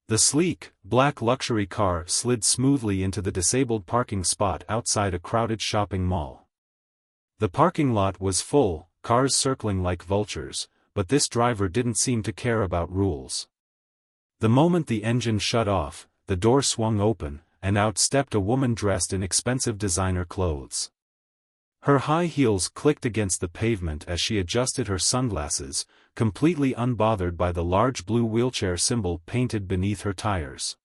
The sleek, black luxury car slid smoothly into the disabled parking spot outside a crowded shopping mall. The parking lot was full, cars circling like vultures, but this driver didn't seem to care about rules. The moment the engine shut off, the door swung open, and out stepped a woman dressed in expensive designer clothes. Her high heels clicked against the pavement as she adjusted her sunglasses, completely unbothered by the large blue wheelchair symbol painted beneath her tires.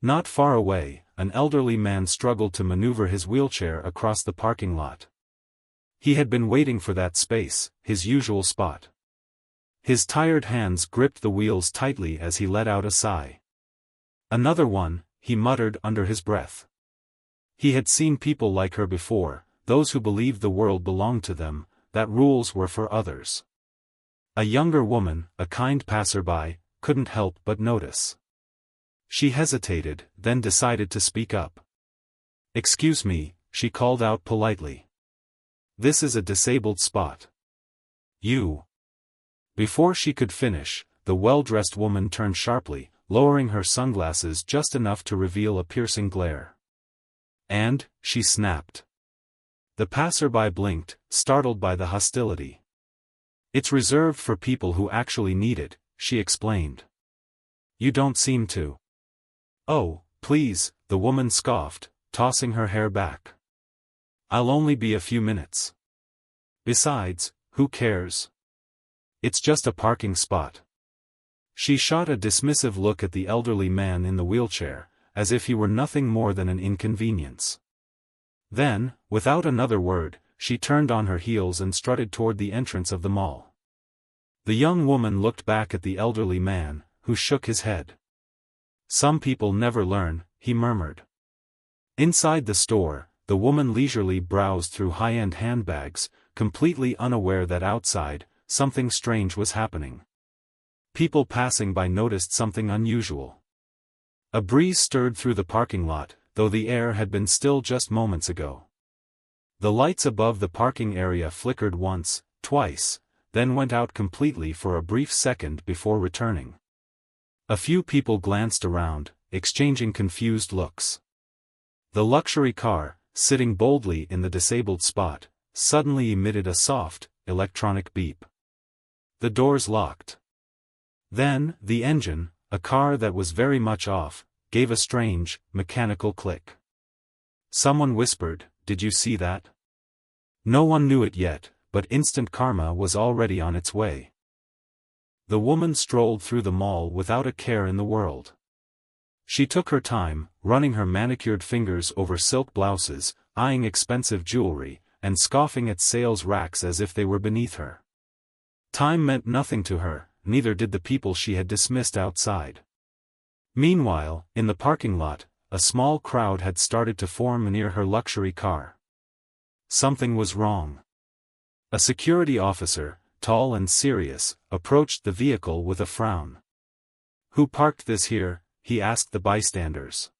Not far away, an elderly man struggled to maneuver his wheelchair across the parking lot. He had been waiting for that space, his usual spot. His tired hands gripped the wheels tightly as he let out a sigh. "Another one," he muttered under his breath. He had seen people like her before, those who believed the world belonged to them, that rules were for others. A younger woman, a kind passerby, couldn't help but notice. She hesitated, then decided to speak up. "Excuse me," she called out politely. "This is a disabled spot. You." Before she could finish, the well-dressed woman turned sharply, lowering her sunglasses just enough to reveal a piercing glare. "And," she snapped. The passerby blinked, startled by the hostility. "It's reserved for people who actually need it," she explained. "You don't seem to." "Oh, please," the woman scoffed, tossing her hair back. "I'll only be a few minutes. Besides, who cares? It's just a parking spot." She shot a dismissive look at the elderly man in the wheelchair, as if he were nothing more than an inconvenience. Then, without another word, she turned on her heels and strutted toward the entrance of the mall. The young woman looked back at the elderly man, who shook his head. "Some people never learn," he murmured. Inside the store, the woman leisurely browsed through high-end handbags, completely unaware that outside, something strange was happening. People passing by noticed something unusual. A breeze stirred through the parking lot, though the air had been still just moments ago. The lights above the parking area flickered once, twice, then went out completely for a brief second before returning. A few people glanced around, exchanging confused looks. The luxury car, sitting boldly in the disabled spot, suddenly emitted a soft, electronic beep. The doors locked. Then, the engine, a car that was very much off, gave a strange, mechanical click. Someone whispered, "Did you see that?" No one knew it yet, but instant karma was already on its way. The woman strolled through the mall without a care in the world. She took her time, running her manicured fingers over silk blouses, eyeing expensive jewelry, and scoffing at sales racks as if they were beneath her. Time meant nothing to her, neither did the people she had dismissed outside. Meanwhile, in the parking lot, a small crowd had started to form near her luxury car. Something was wrong. A security officer, tall and serious, approached the vehicle with a frown. "Who parked this here?" he asked the bystanders.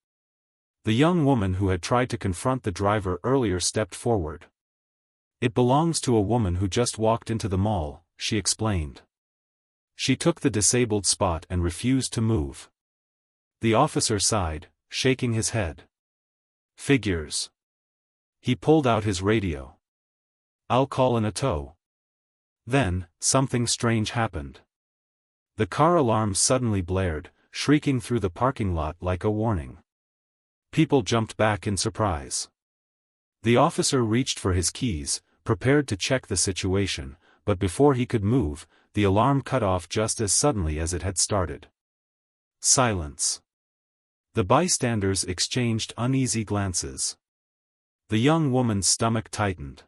The young woman who had tried to confront the driver earlier stepped forward. "It belongs to a woman who just walked into the mall," she explained. She took the disabled spot and refused to move. The officer sighed, shaking his head. "Figures." He pulled out his radio. "I'll call in a tow." Then, something strange happened. The car alarm suddenly blared, shrieking through the parking lot like a warning. People jumped back in surprise. The officer reached for his keys, prepared to check the situation, but before he could move, the alarm cut off just as suddenly as it had started. Silence. The bystanders exchanged uneasy glances. The young woman's stomach tightened.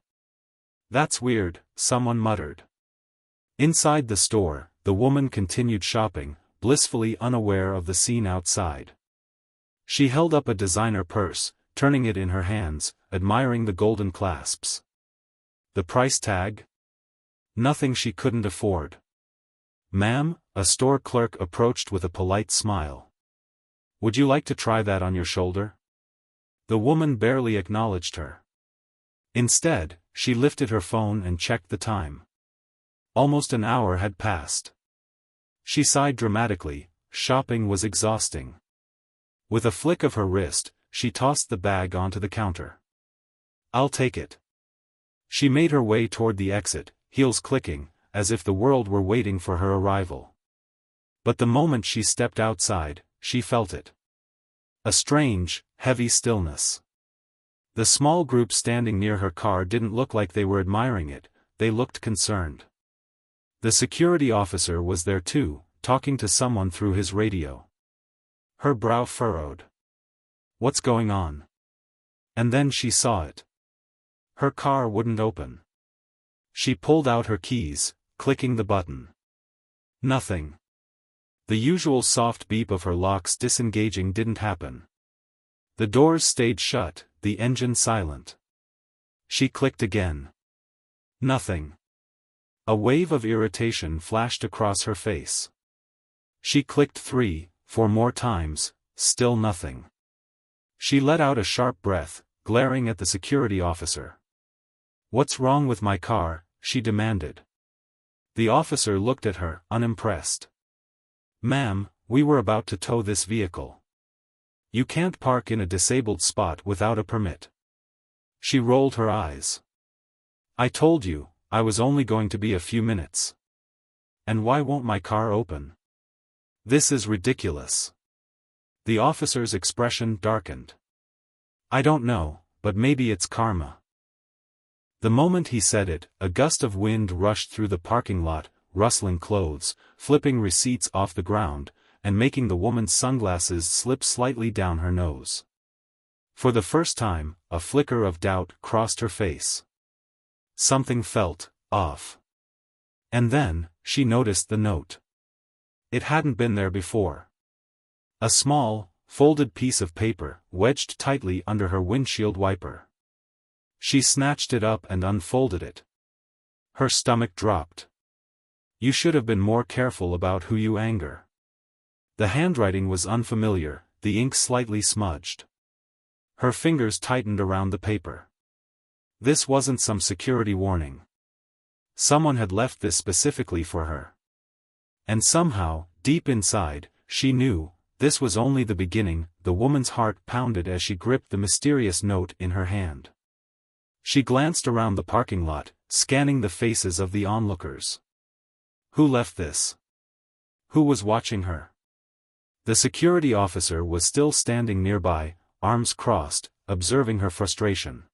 "That's weird," someone muttered. Inside the store, the woman continued shopping, blissfully unaware of the scene outside. She held up a designer purse, turning it in her hands, admiring the golden clasps. The price tag? Nothing she couldn't afford. "Ma'am," a store clerk approached with a polite smile. "Would you like to try that on your shoulder?" The woman barely acknowledged her. Instead, she lifted her phone and checked the time. Almost an hour had passed. She sighed dramatically, shopping was exhausting. With a flick of her wrist, she tossed the bag onto the counter. "I'll take it." She made her way toward the exit, heels clicking, as if the world were waiting for her arrival. But the moment she stepped outside, she felt it. A strange, heavy stillness. The small group standing near her car didn't look like they were admiring it, they looked concerned. The security officer was there too, talking to someone through his radio. Her brow furrowed. What's going on? And then she saw it. Her car wouldn't open. She pulled out her keys, clicking the button. Nothing. The usual soft beep of her locks disengaging didn't happen. The doors stayed shut, the engine silent. She clicked again. Nothing. A wave of irritation flashed across her face. She clicked 3, 4 more times, still nothing. She let out a sharp breath, glaring at the security officer. "What's wrong with my car?" she demanded. The officer looked at her, unimpressed. "Ma'am, we were about to tow this vehicle. You can't park in a disabled spot without a permit." She rolled her eyes. "I told you, I was only going to be a few minutes. And why won't my car open? This is ridiculous." The officer's expression darkened. "I don't know, but maybe it's karma." The moment he said it, a gust of wind rushed through the parking lot, rustling clothes, flipping receipts off the ground, and making the woman's sunglasses slip slightly down her nose. For the first time, a flicker of doubt crossed her face. Something felt off. And then, she noticed the note. It hadn't been there before. A small, folded piece of paper, wedged tightly under her windshield wiper. She snatched it up and unfolded it. Her stomach dropped. "You should have been more careful about who you anger." The handwriting was unfamiliar, the ink slightly smudged. Her fingers tightened around the paper. This wasn't some security warning. Someone had left this specifically for her. And somehow, deep inside, she knew, this was only the beginning. The woman's heart pounded as she gripped the mysterious note in her hand. She glanced around the parking lot, scanning the faces of the onlookers. Who left this? Who was watching her? The security officer was still standing nearby, arms crossed, observing her frustration.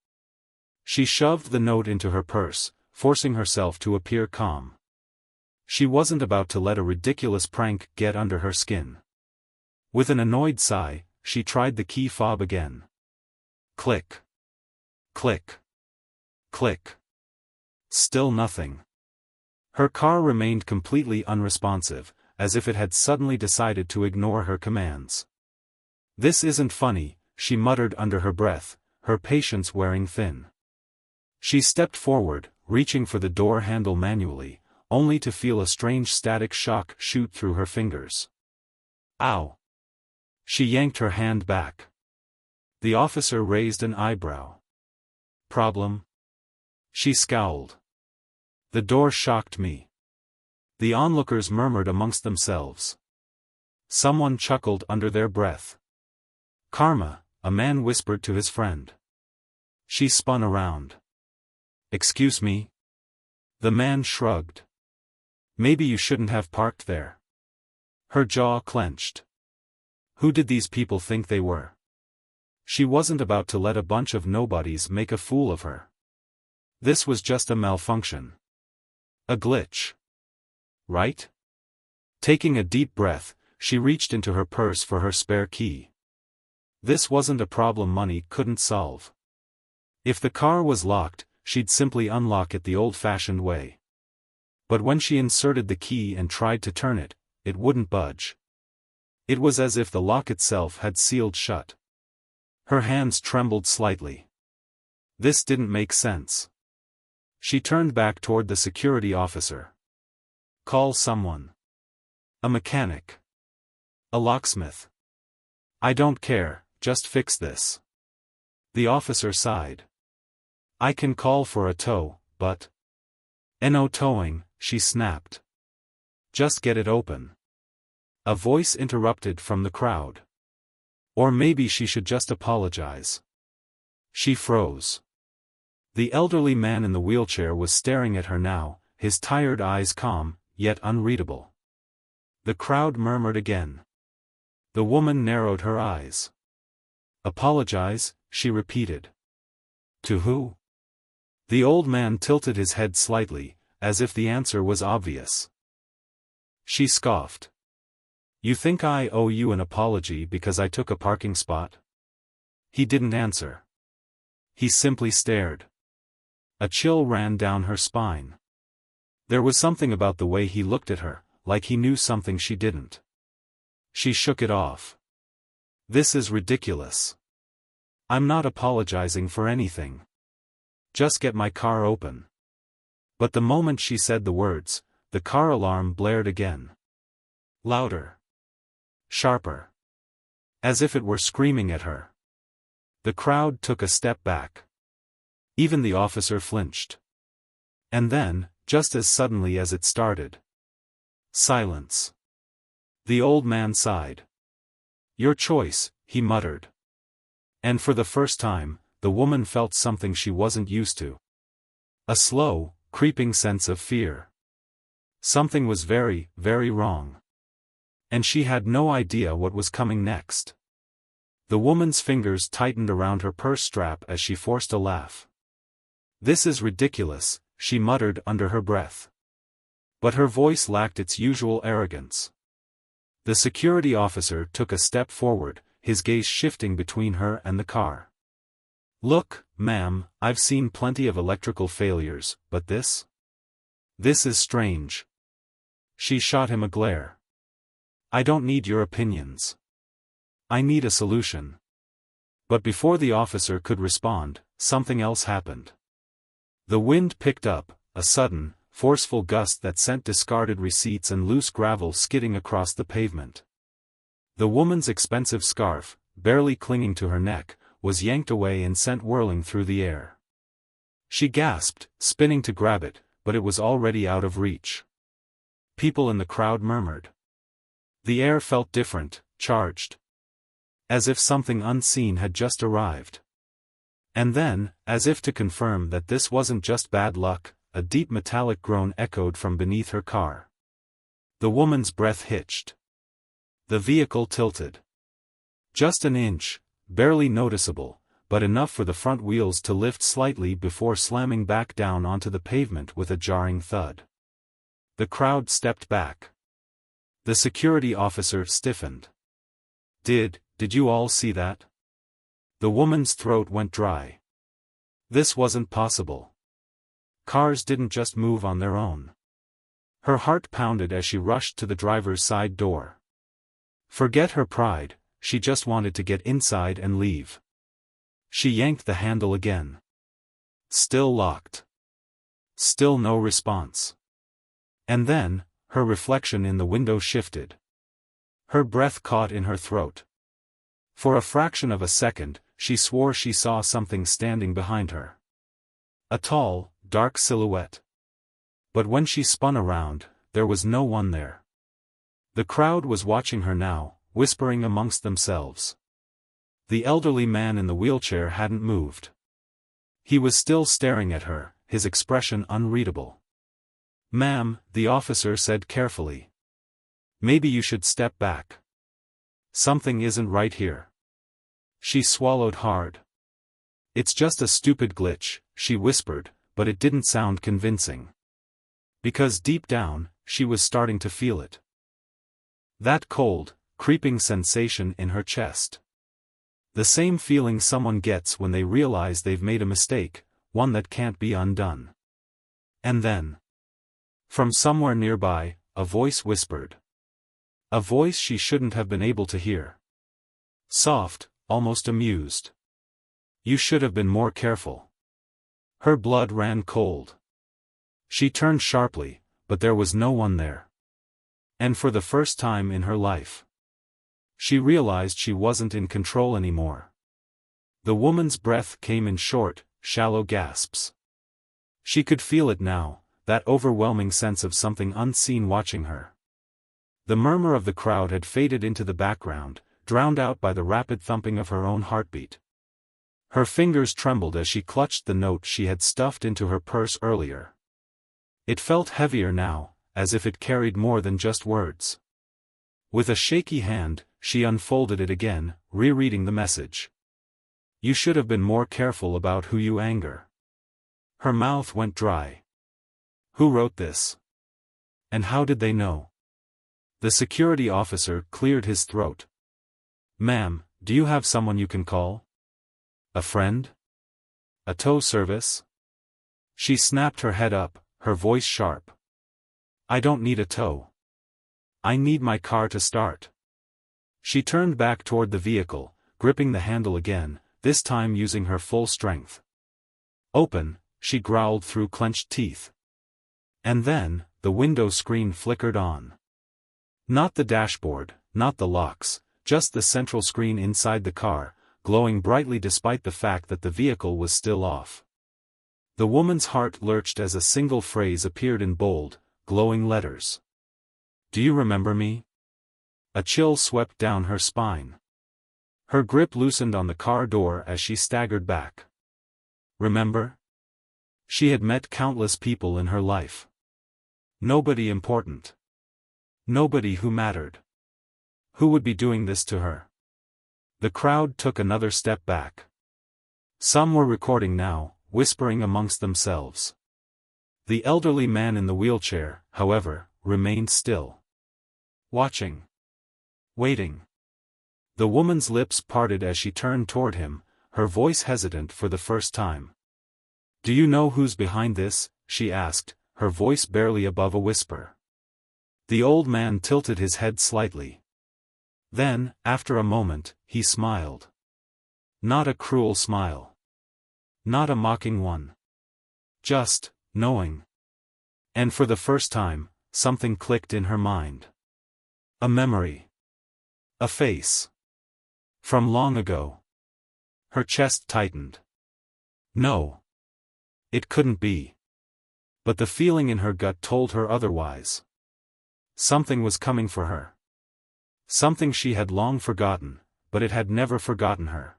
She shoved the note into her purse, forcing herself to appear calm. She wasn't about to let a ridiculous prank get under her skin. With an annoyed sigh, she tried the key fob again. Click. Click. Click. Still nothing. Her car remained completely unresponsive, as if it had suddenly decided to ignore her commands. "This isn't funny," she muttered under her breath, her patience wearing thin. She stepped forward, reaching for the door handle manually, only to feel a strange static shock shoot through her fingers. Ow! She yanked her hand back. The officer raised an eyebrow. "Problem?" She scowled. "The door shocked me." The onlookers murmured amongst themselves. Someone chuckled under their breath. "Karma," a man whispered to his friend. She spun around. "Excuse me?" The man shrugged. "Maybe you shouldn't have parked there." Her jaw clenched. Who did these people think they were? She wasn't about to let a bunch of nobodies make a fool of her. This was just a malfunction. A glitch. Right? Taking a deep breath, she reached into her purse for her spare key. This wasn't a problem money couldn't solve. If the car was locked, she'd simply unlock it the old-fashioned way. But when she inserted the key and tried to turn it, it wouldn't budge. It was as if the lock itself had sealed shut. Her hands trembled slightly. This didn't make sense. She turned back toward the security officer. "Call someone. A mechanic. A locksmith. I don't care, just fix this." The officer sighed. "I can call for a tow, but..." "No towing," she snapped. "Just get it open." A voice interrupted from the crowd. Or maybe she should just apologize. She froze. The elderly man in the wheelchair was staring at her now, his tired eyes calm, yet unreadable. The crowd murmured again. The woman narrowed her eyes. Apologize, she repeated. To who? The old man tilted his head slightly, as if the answer was obvious. She scoffed. You think I owe you an apology because I took a parking spot? He didn't answer. He simply stared. A chill ran down her spine. There was something about the way he looked at her, like he knew something she didn't. She shook it off. This is ridiculous. I'm not apologizing for anything. Just get my car open. But the moment she said the words, the car alarm blared again. Louder. Sharper. As if it were screaming at her. The crowd took a step back. Even the officer flinched. And then, just as suddenly as it started. Silence. The old man sighed. Your choice, he muttered. And for the first time, the woman felt something she wasn't used to. A slow, creeping sense of fear. Something was very, very wrong. And she had no idea what was coming next. The woman's fingers tightened around her purse strap as she forced a laugh. This is ridiculous, she muttered under her breath. But her voice lacked its usual arrogance. The security officer took a step forward, his gaze shifting between her and the car. Look, ma'am, I've seen plenty of electrical failures, but this? This is strange. She shot him a glare. I don't need your opinions. I need a solution. But before the officer could respond, something else happened. The wind picked up, a sudden, forceful gust that sent discarded receipts and loose gravel skidding across the pavement. The woman's expensive scarf, barely clinging to her neck, was yanked away and sent whirling through the air. She gasped, spinning to grab it, but it was already out of reach. People in the crowd murmured. The air felt different, charged. As if something unseen had just arrived. And then, as if to confirm that this wasn't just bad luck, a deep metallic groan echoed from beneath her car. The woman's breath hitched. The vehicle tilted. Just an inch, barely noticeable, but enough for the front wheels to lift slightly before slamming back down onto the pavement with a jarring thud. The crowd stepped back. The security officer stiffened. Did you all see that? The woman's throat went dry. This wasn't possible. Cars didn't just move on their own. Her heart pounded as she rushed to the driver's side door. Forget her pride, she just wanted to get inside and leave. She yanked the handle again. Still locked. Still no response. And then, her reflection in the window shifted. Her breath caught in her throat. For a fraction of a second, she swore she saw something standing behind her. A tall, dark silhouette. But when she spun around, there was no one there. The crowd was watching her now, whispering amongst themselves. The elderly man in the wheelchair hadn't moved. He was still staring at her, his expression unreadable. Ma'am, the officer said carefully. Maybe you should step back. Something isn't right here. She swallowed hard. It's just a stupid glitch, she whispered, but it didn't sound convincing. Because deep down, she was starting to feel it. That cold, creeping sensation in her chest. The same feeling someone gets when they realize they've made a mistake, one that can't be undone. And then, from somewhere nearby, a voice whispered. A voice she shouldn't have been able to hear. Soft, almost amused. You should have been more careful. Her blood ran cold. She turned sharply, but there was no one there. And for the first time in her life, she realized she wasn't in control anymore. The woman's breath came in short, shallow gasps. She could feel it now, that overwhelming sense of something unseen watching her. The murmur of the crowd had faded into the background, drowned out by the rapid thumping of her own heartbeat. Her fingers trembled as she clutched the note she had stuffed into her purse earlier. It felt heavier now, as if it carried more than just words. With a shaky hand, she unfolded it again, rereading the message. "You should have been more careful about who you anger." Her mouth went dry. Who wrote this? And how did they know? The security officer cleared his throat. "Ma'am, do you have someone you can call? A friend? A tow service?" She snapped her head up, her voice sharp. "I don't need a tow. I need my car to start." She turned back toward the vehicle, gripping the handle again, this time using her full strength. "Open," she growled through clenched teeth. And then, the window screen flickered on. Not the dashboard, not the locks, just the central screen inside the car, glowing brightly despite the fact that the vehicle was still off. The woman's heart lurched as a single phrase appeared in bold, glowing letters. "Do you remember me?" A chill swept down her spine. Her grip loosened on the car door as she staggered back. Remember? She had met countless people in her life. Nobody important. Nobody who mattered. Who would be doing this to her? The crowd took another step back. Some were recording now, whispering amongst themselves. The elderly man in the wheelchair, however, remained still. Watching. Waiting. The woman's lips parted as she turned toward him, her voice hesitant for the first time. "Do you know who's behind this?" she asked, her voice barely above a whisper. The old man tilted his head slightly. Then, after a moment, he smiled. Not a cruel smile. Not a mocking one. Just, knowing. And for the first time, something clicked in her mind. A memory. A face. From long ago. Her chest tightened. No. It couldn't be. But the feeling in her gut told her otherwise. Something was coming for her. Something she had long forgotten, but it had never forgotten her.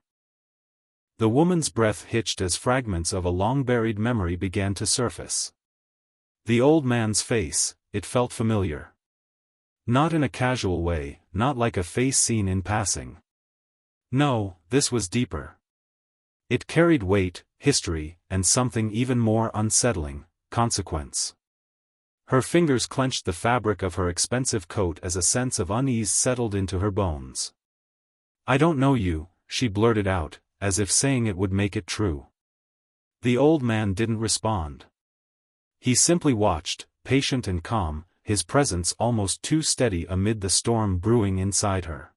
The woman's breath hitched as fragments of a long-buried memory began to surface. The old man's face, it felt familiar. Not in a casual way, not like a face seen in passing. No, this was deeper. It carried weight, history, and something even more unsettling, consequence. Her fingers clenched the fabric of her expensive coat as a sense of unease settled into her bones. "I don't know you," she blurted out, as if saying it would make it true. The old man didn't respond. He simply watched, patient and calm, his presence almost too steady amid the storm brewing inside her.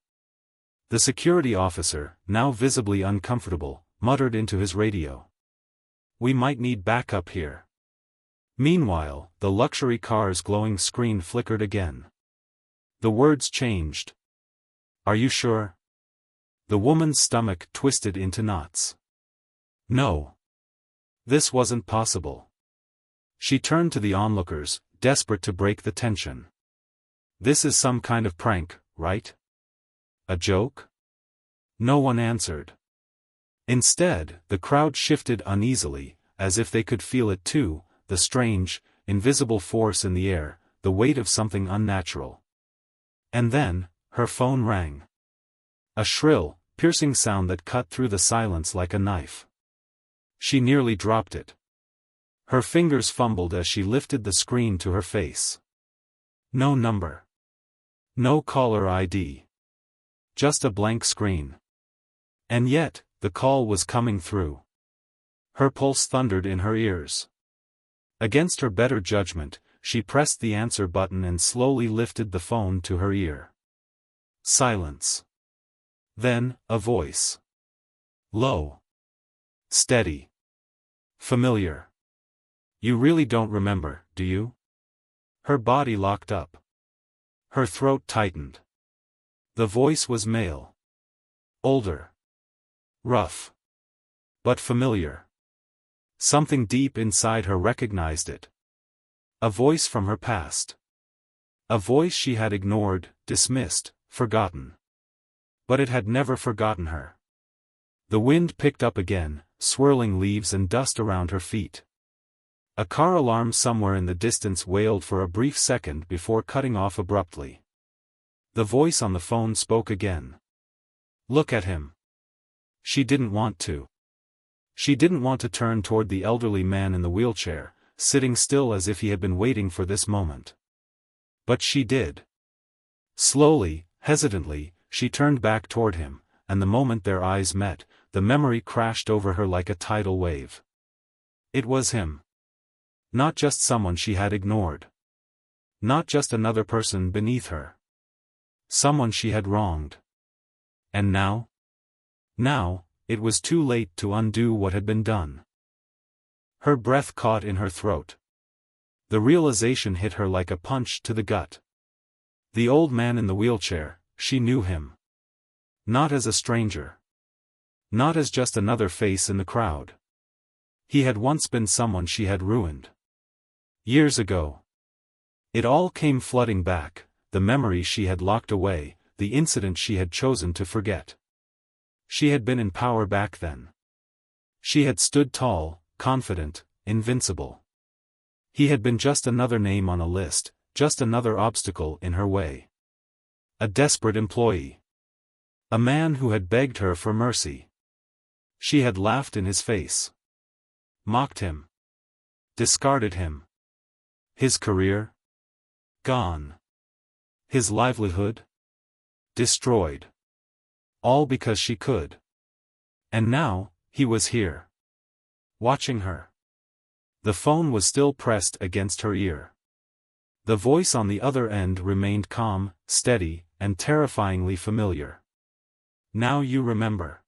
The security officer, now visibly uncomfortable, muttered into his radio. "We might need backup here." Meanwhile, the luxury car's glowing screen flickered again. The words changed. "Are you sure?" The woman's stomach twisted into knots. No. This wasn't possible. She turned to the onlookers, desperate to break the tension. "This is some kind of prank, right? A joke?" No one answered. Instead, the crowd shifted uneasily, as if they could feel it too, the strange, invisible force in the air, the weight of something unnatural. And then, her phone rang. A shrill, piercing sound that cut through the silence like a knife. She nearly dropped it. Her fingers fumbled as she lifted the screen to her face. No number. No caller ID. Just a blank screen. And yet, the call was coming through. Her pulse thundered in her ears. Against her better judgment, she pressed the answer button and slowly lifted the phone to her ear. Silence. Then, a voice. Low. Steady. Familiar. "You really don't remember, do you?" Her body locked up. Her throat tightened. The voice was male. Older. Rough. But familiar. Something deep inside her recognized it. A voice from her past. A voice she had ignored, dismissed, forgotten. But it had never forgotten her. The wind picked up again, swirling leaves and dust around her feet. A car alarm somewhere in the distance wailed for a brief second before cutting off abruptly. The voice on the phone spoke again. Look at him. She didn't want to. She didn't want to turn toward the elderly man in the wheelchair, sitting still as if he had been waiting for this moment. But she did. Slowly, hesitantly, she turned back toward him, and the moment their eyes met, the memory crashed over her like a tidal wave. It was him. Not just someone she had ignored. Not just another person beneath her. Someone she had wronged. And now? Now, it was too late to undo what had been done. Her breath caught in her throat. The realization hit her like a punch to the gut. The old man in the wheelchair, she knew him. Not as a stranger. Not as just another face in the crowd. He had once been someone she had ruined. Years ago. It all came flooding back, the memories she had locked away, the incident she had chosen to forget. She had been in power back then. She had stood tall, confident, invincible. He had been just another name on a list, just another obstacle in her way. A desperate employee. A man who had begged her for mercy. She had laughed in his face. Mocked him. Discarded him. His career? Gone. His livelihood? Destroyed. All because she could. And now, he was here. Watching her. The phone was still pressed against her ear. The voice on the other end remained calm, steady, and terrifyingly familiar. Now you remember.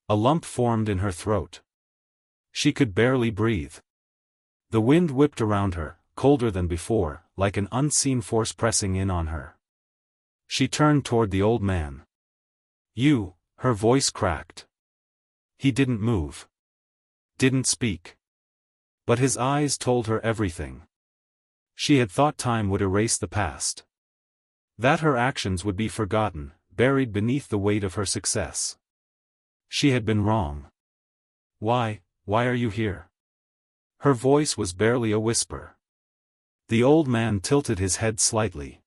A lump formed in her throat. She could barely breathe. The wind whipped around her, colder than before, like an unseen force pressing in on her. She turned toward the old man. You, her voice cracked. He didn't move. Didn't speak. But his eyes told her everything. She had thought time would erase the past. That her actions would be forgotten, buried beneath the weight of her success. She had been wrong. Why are you here? Her voice was barely a whisper. The old man tilted his head slightly.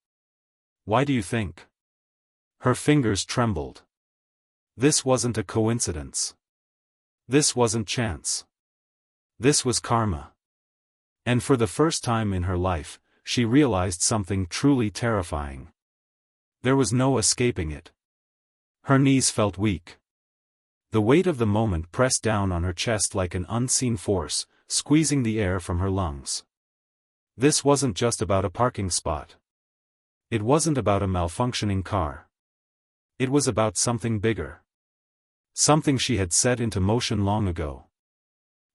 Why do you think? Her fingers trembled. This wasn't a coincidence. This wasn't chance. This was karma. And for the first time in her life, she realized something truly terrifying. There was no escaping it. Her knees felt weak. The weight of the moment pressed down on her chest like an unseen force, squeezing the air from her lungs. This wasn't just about a parking spot. It wasn't about a malfunctioning car. It was about something bigger. Something she had set into motion long ago.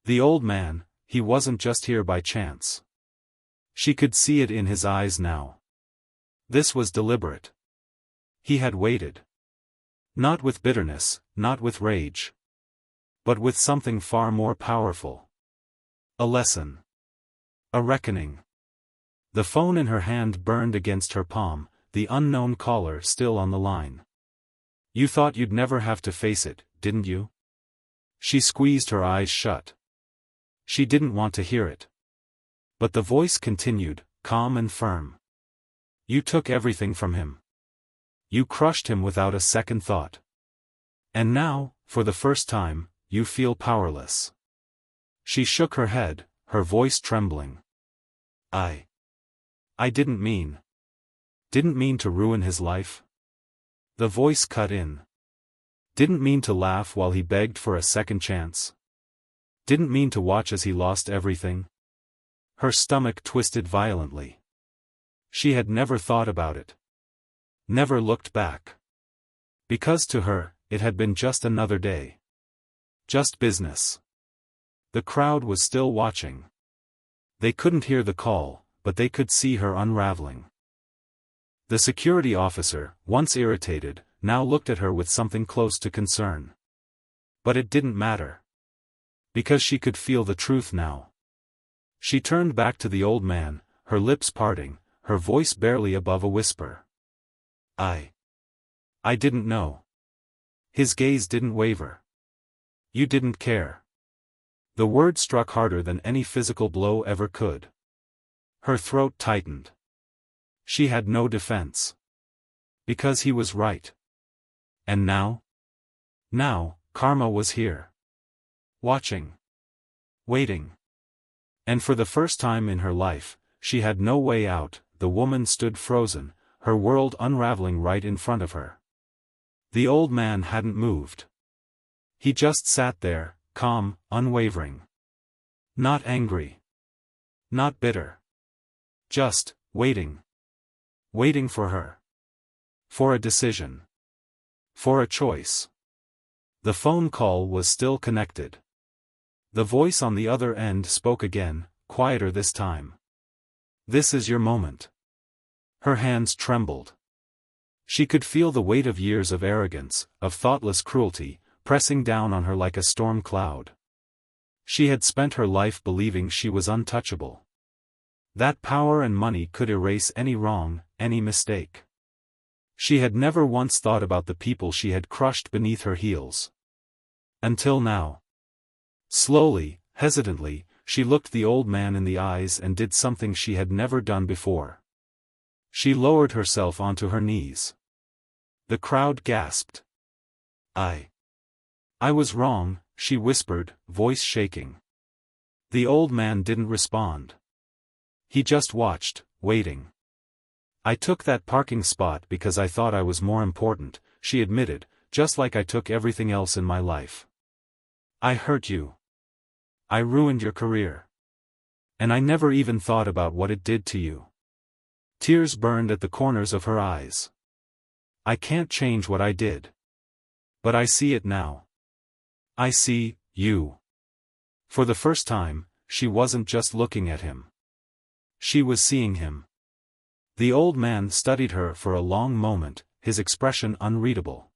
The old man, he wasn't just here by chance. She could see it in his eyes now. This was deliberate. He had waited. Not with bitterness, not with rage. But with something far more powerful. A lesson. A reckoning. The phone in her hand burned against her palm, the unknown caller still on the line. You thought you'd never have to face it, didn't you? She squeezed her eyes shut. She didn't want to hear it. But the voice continued, calm and firm. You took everything from him. You crushed him without a second thought. And now, for the first time, you feel powerless. She shook her head, her voice trembling. I didn't mean to ruin his life. The voice cut in. Didn't mean to laugh while he begged for a second chance. Didn't mean to watch as he lost everything. Her stomach twisted violently. She had never thought about it. Never looked back. Because to her, it had been just another day. Just business. The crowd was still watching. They couldn't hear the call, but they could see her unraveling. The security officer, once irritated, now looked at her with something close to concern. But it didn't matter. Because she could feel the truth now. She turned back to the old man, her lips parting, her voice barely above a whisper. I didn't know. His gaze didn't waver. You didn't care. The word struck harder than any physical blow ever could. Her throat tightened. She had no defense. Because he was right. And now? Now, Karma was here. Watching. Waiting. And for the first time in her life, she had no way out. The woman stood frozen, her world unraveling right in front of her. The old man hadn't moved. He just sat there, calm, unwavering. Not angry. Not bitter. Just, waiting. Waiting for her. For a decision. For a choice. The phone call was still connected. The voice on the other end spoke again, quieter this time. This is your moment. Her hands trembled. She could feel the weight of years of arrogance, of thoughtless cruelty, pressing down on her like a storm cloud. She had spent her life believing she was untouchable. That power and money could erase any wrong, any mistake. She had never once thought about the people she had crushed beneath her heels. Until now. Slowly, hesitantly, she looked the old man in the eyes and did something she had never done before. She lowered herself onto her knees. The crowd gasped. I was wrong, she whispered, voice shaking. The old man didn't respond. He just watched, waiting. I took that parking spot because I thought I was more important, she admitted, just like I took everything else in my life. I hurt you. I ruined your career. And I never even thought about what it did to you. Tears burned at the corners of her eyes. I can't change what I did. But I see it now. I see, you. For the first time, she wasn't just looking at him. She was seeing him. The old man studied her for a long moment, his expression unreadable.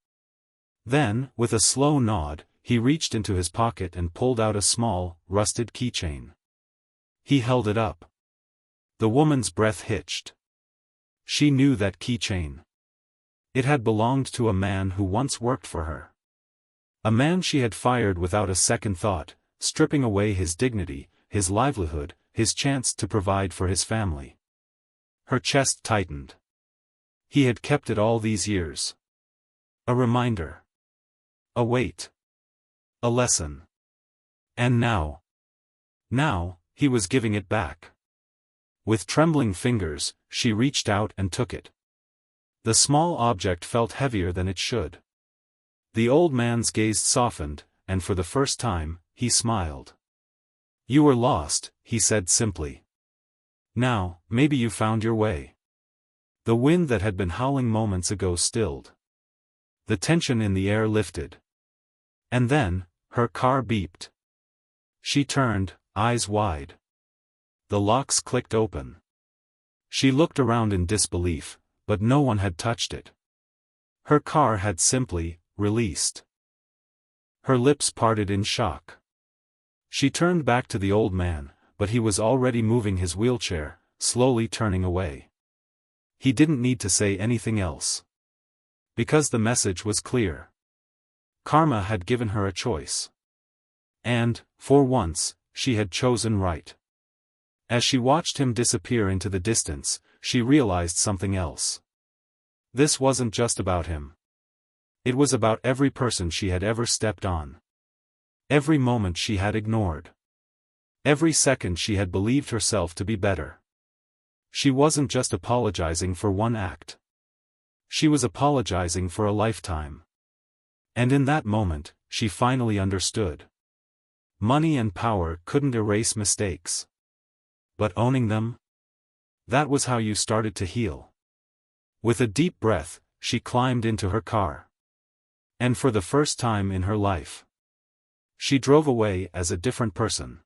Then, with a slow nod, he reached into his pocket and pulled out a small, rusted keychain. He held it up. The woman's breath hitched. She knew that keychain. It had belonged to a man who once worked for her. A man she had fired without a second thought, stripping away his dignity, his livelihood, his chance to provide for his family. Her chest tightened. He had kept it all these years. A reminder. A weight. A lesson. And now. Now, he was giving it back. With trembling fingers, she reached out and took it. The small object felt heavier than it should. The old man's gaze softened, and for the first time, he smiled. You were lost, he said simply. Now, maybe you found your way. The wind that had been howling moments ago stilled. The tension in the air lifted. And then, her car beeped. She turned, eyes wide. The locks clicked open. She looked around in disbelief, but no one had touched it. Her car had simply released. Her lips parted in shock. She turned back to the old man, but he was already moving his wheelchair, slowly turning away. He didn't need to say anything else. Because the message was clear. Karma had given her a choice. And, for once, she had chosen right. As she watched him disappear into the distance, she realized something else. This wasn't just about him. It was about every person she had ever stepped on. Every moment she had ignored. Every second she had believed herself to be better. She wasn't just apologizing for one act. She was apologizing for a lifetime. And in that moment, she finally understood. Money and power couldn't erase mistakes. But owning them? That was how you started to heal. With a deep breath, she climbed into her car. And for the first time in her life, she drove away as a different person.